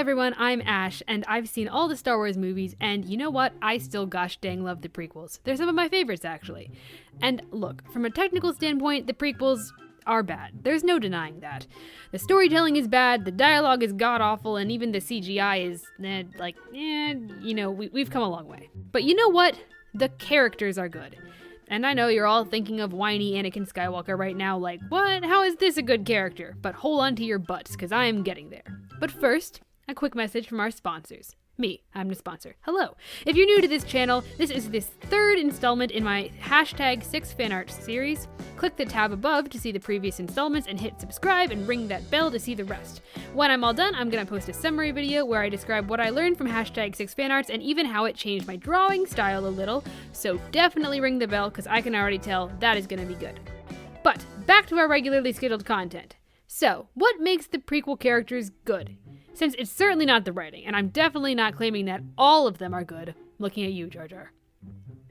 everyone, I'm Ash, and I've seen all the Star Wars movies, and you know what? I still gosh dang love the prequels. They're some of my favorites, actually. And look, from a technical standpoint, the prequels are bad. There's no denying that. The storytelling is bad, the dialogue is god-awful, and even the CGI is, we've come a long way. But you know what? The characters are good. And I know you're all thinking of whiny Anakin Skywalker right now, like, what? How is this a good character? But hold on to your butts, because I am getting there. But first, a quick message from our sponsors. Me, I'm the sponsor. Hello. If you're new to this channel, this is this third installment in my #6fanart series. Click the tab above to see the previous installments and hit subscribe and ring that bell to see the rest. When I'm all done, I'm gonna post a summary video where I describe what I learned from #6fanarts and even how it changed my drawing style a little, so definitely ring the bell because I can already tell that is gonna be good. But back to our regularly scheduled content. So, what makes the prequel characters good? Since it's certainly not the writing, and I'm definitely not claiming that all of them are good, looking at you, Jar Jar.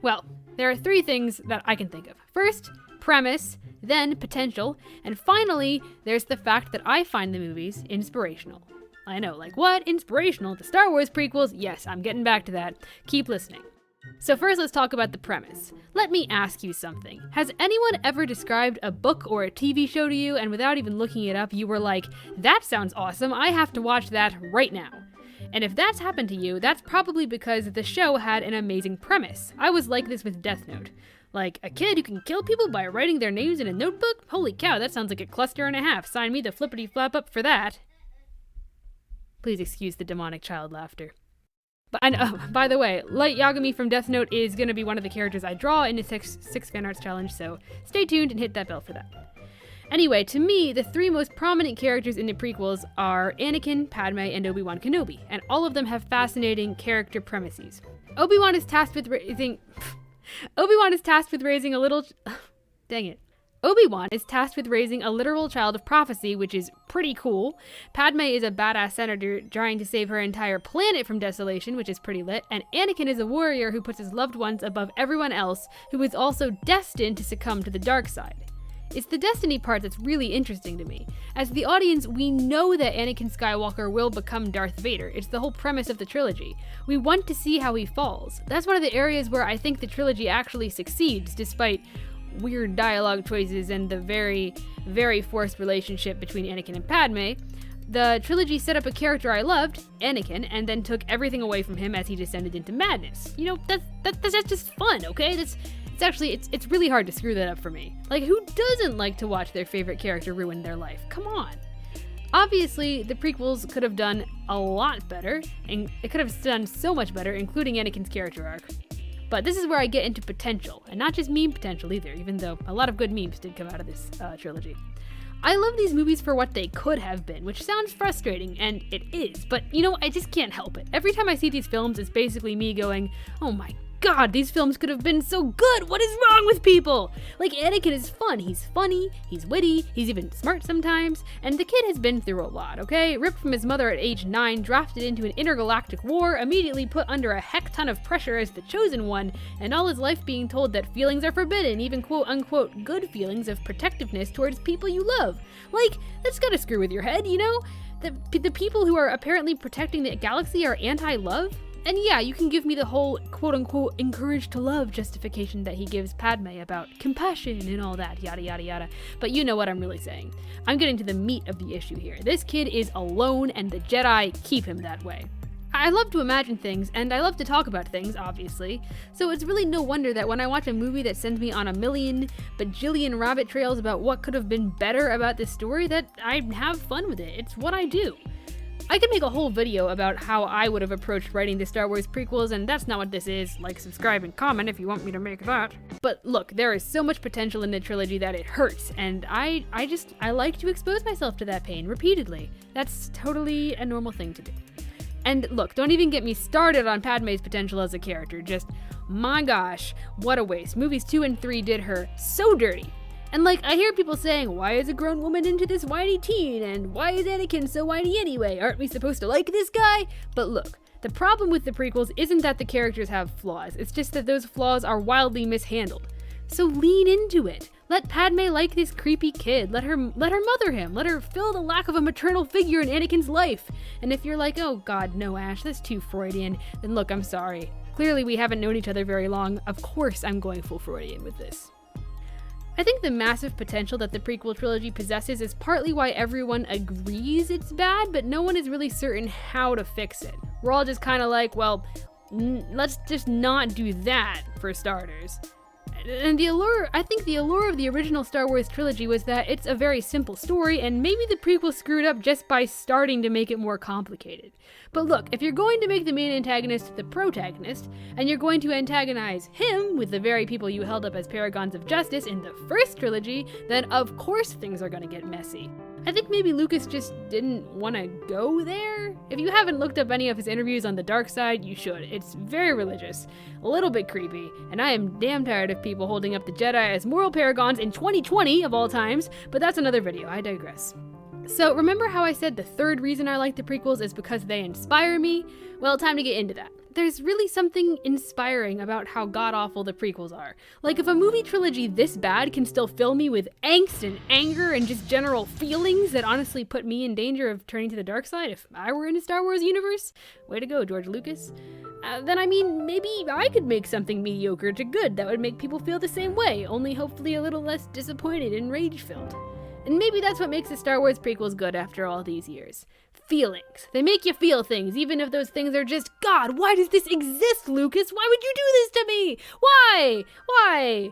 Well, there are 3 things that I can think of. First, premise, then potential, and finally, there's the fact that I find the movies inspirational. I know, like what? Inspirational? The Star Wars prequels? Yes, I'm getting back to that. Keep listening. So first, let's talk about the premise. Let me ask you something. Has anyone ever described a book or a TV show to you, and without even looking it up, you were like, that sounds awesome, I have to watch that right now? And if that's happened to you, that's probably because the show had an amazing premise. I was like this with Death Note. Like, a kid who can kill people by writing their names in a notebook? Holy cow, that sounds like a cluster and a half. Sign me the flippity-flap up for that. Please excuse the demonic child laughter. But by the way, Light Yagami from Death Note is going to be one of the characters I draw in the 6 fan arts challenge, so stay tuned and hit that bell for that. Anyway, to me, the 3 most prominent characters in the prequels are Anakin, Padme, and Obi-Wan Kenobi, and all of them have fascinating character premises. Obi-Wan is tasked with raising a little... Dang it. Obi-Wan is tasked with raising a literal child of prophecy, which is pretty cool. Padme is a badass senator trying to save her entire planet from desolation, which is pretty lit. And Anakin is a warrior who puts his loved ones above everyone else, who is also destined to succumb to the dark side. It's the destiny part that's really interesting to me. As the audience, we know that Anakin Skywalker will become Darth Vader. It's the whole premise of the trilogy. We want to see how he falls. That's one of the areas where I think the trilogy actually succeeds, despite weird dialogue choices and the very, very forced relationship between Anakin and Padme. The trilogy set up a character I loved, Anakin, and then took everything away from him as he descended into madness. You know, that's just fun, okay? It's really hard to screw that up for me. Like, who doesn't like to watch their favorite character ruin their life? Come on. Obviously, the prequels could have done a lot better, and it could have done so much better, including Anakin's character arc. But this is where I get into potential, and not just meme potential either, even though a lot of good memes did come out of this trilogy. I love these movies for what they could have been, which sounds frustrating, and it is, but you know, I just can't help it. Every time I see these films, it's basically me going, oh my god, these films could have been so good! What is wrong with people? Like, Anakin is fun, he's funny, he's witty, he's even smart sometimes, and the kid has been through a lot, okay? Ripped from his mother at age 9, drafted into an intergalactic war, immediately put under a heck ton of pressure as the chosen one, and all his life being told that feelings are forbidden, even quote-unquote good feelings of protectiveness towards people you love. Like, that's gotta screw with your head, you know? The people who are apparently protecting the galaxy are anti-love? And yeah, you can give me the whole quote-unquote encouraged to love justification that he gives Padme about compassion and all that, yada yada yada, but you know what I'm really saying. I'm getting to the meat of the issue here. This kid is alone and the Jedi keep him that way. I love to imagine things, and I love to talk about things, obviously, so it's really no wonder that when I watch a movie that sends me on a million bajillion rabbit trails about what could have been better about this story, that I have fun with it. It's what I do. I could make a whole video about how I would have approached writing the Star Wars prequels, and that's not what this is. Like, subscribe, and comment if you want me to make that. But look, there is so much potential in the trilogy that it hurts, and I like to expose myself to that pain repeatedly. That's totally a normal thing to do. And look, don't even get me started on Padme's potential as a character. Just, my gosh, what a waste. Movies 2 and 3 did her so dirty. And like, I hear people saying, why is a grown woman into this whiny teen? And why is Anakin so whiny anyway? Aren't we supposed to like this guy? But look, the problem with the prequels isn't that the characters have flaws. It's just that those flaws are wildly mishandled. So lean into it. Let Padme like this creepy kid. Let her mother him. Let her fill the lack of a maternal figure in Anakin's life. And if you're like, oh god, no, Ash, that's too Freudian, then look, I'm sorry. Clearly we haven't known each other very long. Of course I'm going full Freudian with this. I think the massive potential that the prequel trilogy possesses is partly why everyone agrees it's bad, but no one is really certain how to fix it. We're all just kind of like, well, let's just not do that, for starters. And I think the allure of the original Star Wars trilogy was that it's a very simple story, and maybe the prequel screwed up just by starting to make it more complicated. But look, if you're going to make the main antagonist the protagonist, and you're going to antagonize him with the very people you held up as paragons of justice in the first trilogy, then of course things are going to get messy. I think maybe Lucas just didn't want to go there. If you haven't looked up any of his interviews on the dark side, you should. It's very religious, a little bit creepy, and I am damn tired of people holding up the Jedi as moral paragons in 2020 of all times, but that's another video, I digress. So remember how I said the third reason I like the prequels is because they inspire me? Well, time to get into that. There's really something inspiring about how god-awful the prequels are. Like, if a movie trilogy this bad can still fill me with angst and anger and just general feelings that honestly put me in danger of turning to the dark side if I were in a Star Wars universe, way to go, George Lucas, then I mean, maybe I could make something mediocre to good that would make people feel the same way, only hopefully a little less disappointed and rage-filled. And maybe that's what makes the Star Wars prequels good after all these years. Feelings. They make you feel things, even if those things are just, God, why does this exist, Lucas? Why would you do this to me? Why? Why?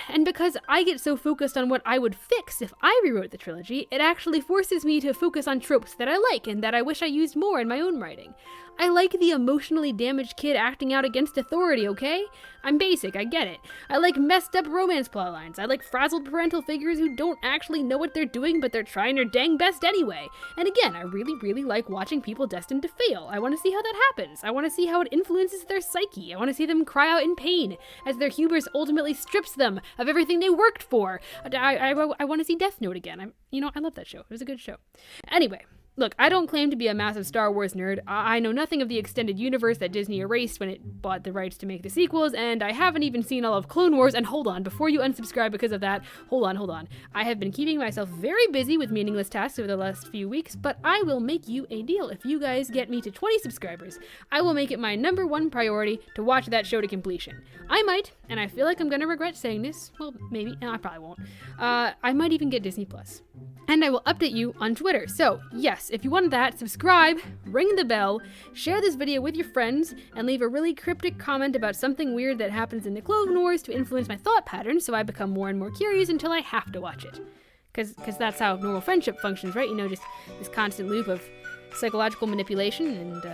And because I get so focused on what I would fix if I rewrote the trilogy, it actually forces me to focus on tropes that I like and that I wish I used more in my own writing. I like the emotionally damaged kid acting out against authority, okay? I'm basic, I get it. I like messed up romance plotlines. I like frazzled parental figures who don't actually know what they're doing, but they're trying their dang best anyway. And again, I really like watching people destined to fail. I want to see how that happens. I want to see how it influences their psyche. I want to see them cry out in pain as their hubris ultimately strips them of everything they worked for. I want to see Death Note again. I love that show. It was a good show. Anyway. Look, I don't claim to be a massive Star Wars nerd. I know nothing of the extended universe that Disney erased when it bought the rights to make the sequels, and I haven't even seen all of Clone Wars, and hold on, before you unsubscribe because of that, hold on. I have been keeping myself very busy with meaningless tasks over the last few weeks, but I will make you a deal. If you guys get me to 20 subscribers, I will make it my #1 priority to watch that show to completion. I might, and I feel like I'm gonna regret saying this, well, maybe, no, I probably won't, I might even get Disney+. And I will update you on Twitter. So, yes, if you want that, subscribe, ring the bell, share this video with your friends, and leave a really cryptic comment about something weird that happens in the Clone Wars to influence my thought patterns so I become more and more curious until I have to watch it. Because that's how normal friendship functions, right? Just this constant loop of psychological manipulation and,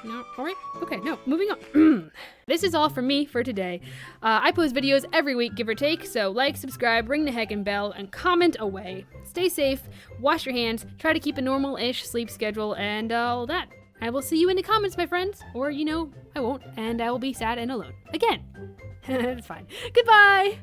no, alright, okay, no, moving on. This is all from me for today. I post videos every week, give or take, so like, subscribe, ring the heckin' bell, and comment away. Stay safe, wash your hands, try to keep a normal-ish sleep schedule, and all that. I will see you in the comments, my friends, or, I won't, and I will be sad and alone. Again. It's fine. Goodbye!